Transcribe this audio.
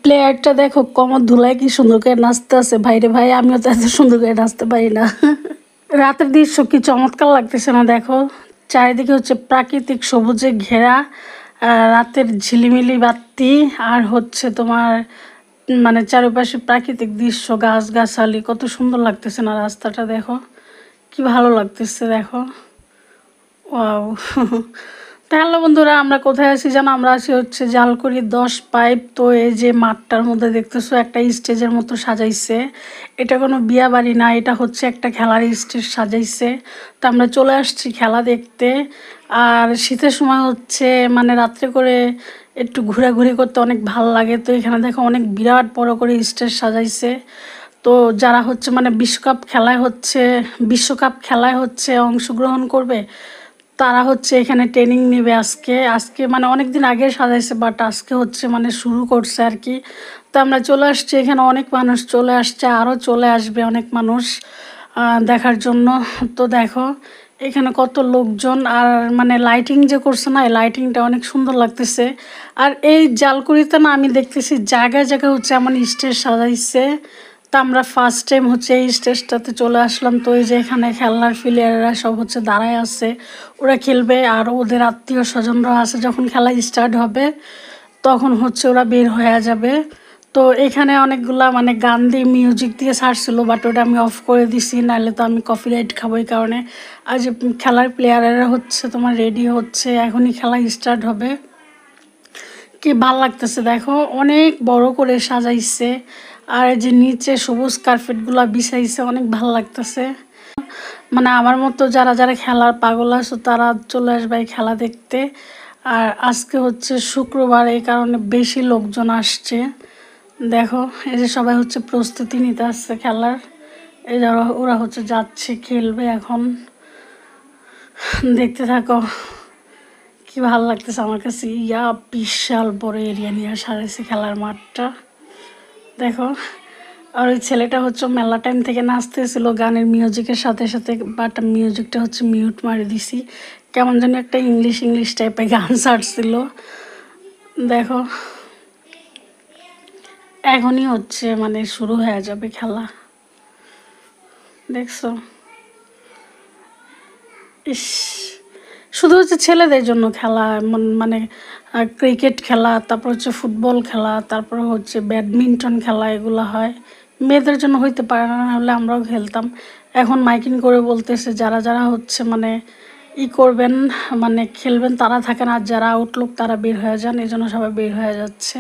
প্লেয়ারটা দেখো কমর ধুলায় কি সুন্দর করে নাচতে আছে। ভাইরে ভাই, আমিও তো এত সুন্দর করে নাচতে পারি না। রাতের দৃশ্য কি চমৎকার লাগতেছে না? দেখো চারিদিকে হচ্ছে প্রাকৃতিক সবুজে ঘেরা, রাতের ঝিলিমিলি বাতি, আর হচ্ছে তোমার মানে চারপাশে প্রাকৃতিক দৃশ্য, গাছগাছালি, কত সুন্দর লাগতেছে না? রাস্তাটা দেখো কি ভালো লাগতেছে, দেখো ওয়াও। তাহলে বন্ধুরা আমরা কোথায় আছি জানো? আমরা আছি হচ্ছে জালকুড়ি 10 পাইপ। তো এই যে মাঠটার মধ্যে দেখতেছো একটা স্টেজের মতো সাজাইছে। এটা কোনো বিয়া বাড়ি না, এটা হচ্ছে একটা খেলার স্টেজ সাজাইছে। তো আমরা চলে আসছি খেলা দেখতে। আর শীতের সময় হচ্ছে মানে রাত্রে করে একটু ঘোরাঘুরি করতে অনেক ভালো লাগে। তো এখানে দেখো অনেক বিরাট বড় করে স্টেজ সাজাইছে। তো যারা হচ্ছে মানে বিশ্বকাপ খেলায় হচ্ছে অংশগ্রহণ করবে, তারা হচ্ছে এখানে ট্রেনিং নেবে আজকে। মানে অনেক দিন আগে সাজাইছে, বাট আজকে হচ্ছে মানে শুরু করছে আর কি। তো আমরা চলে আসছি এখানে, অনেক মানুষ চলে আসছে, আরও চলে আসবে অনেক মানুষ দেখার জন্য। তো দেখো এখানে কত লোকজন, আর মানে লাইটিং যে করছে না, এই লাইটিংটা অনেক সুন্দর লাগতেছে। আর এই জালকুড়িতে না আমি দেখতেছি জায়গায় জায়গায় হচ্ছে এমন স্টেজ সাজাইছে। তা আমরা ফার্স্ট টাইম হচ্ছে এই স্টেজটাতে চলে আসলাম। তো এই যে এখানে খেলনার প্লেয়াররা সব হচ্ছে দাঁড়ায় আছে, ওরা খেলবে। আর ওদের আত্মীয় স্বজনরা আছে, যখন খেলা স্টার্ট হবে তখন হচ্ছে ওরা বের হয়ে যাবে। তো এখানে অনেকগুলা মানে গান দিয়ে মিউজিক দিয়ে ছাড়ছিল, বাট ওটা আমি অফ করে দিছি, নাহলে তো আমি কপিরাইট খাবো। এই কারণে আর যে খেলার প্লেয়ারেরা হচ্ছে তোমার রেডি হচ্ছে, এখনই খেলা স্টার্ট হবে। কি ভাল লাগতেছে দেখো, অনেক বড় করে সাজাইছে। আর এই যে নিচে সবুজ কার্পেটগুলো বিছাইছে, অনেক ভাল লাগতেছে। মানে আমার মতো যারা যারা খেলার পাগল আছে তারা চলে আসবে এই খেলা দেখতে। আর আজকে হচ্ছে শুক্রবার, এই কারণে বেশি লোকজন আসছে। দেখো এই যে সবাই হচ্ছে প্রস্তুতি নিতে আসছে খেলার। এই যে ওরা হচ্ছে যাচ্ছে খেলবে এখন, দেখতে থাকো। কি ভালো লাগতেছে আমার কাছে, বিশাল বড় এরিয়া নিয়ে সাজাইছে খেলার মাঠটা, দেখো। আর ওই ছেলেটা হচ্ছে মেলা টাইম থেকে নাচতেছিল গানের মিউজিকের সাথে সাথে, বাট মিউজিকটা হচ্ছে মিউট মারি দিছি। কেমন যেন একটা ইংলিশ ইংলিশ টাইপের গান ছাড়ছিল, দেখো। এখনই হচ্ছে মানে শুরু হয়ে যাবে খেলা, দেখছো। ইস, শুধু হচ্ছে ছেলেদের জন্য খেলা, মানে ক্রিকেট খেলা, তারপর হচ্ছে ফুটবল খেলা, তারপর হচ্ছে ব্যাডমিন্টন খেলা, এগুলো হয়। মেয়েদের জন্য হইতে পারে না, হলে আমরাও খেলতাম। এখন মাইকিং করে বলতেছে যারা যারা হচ্ছে মানে করবেন, মানে খেলবেন তারা থাকেন, আর যারা আউটলুক তারা বের হয়ে যান, এই জন্য সবাই বের হয়ে যাচ্ছে।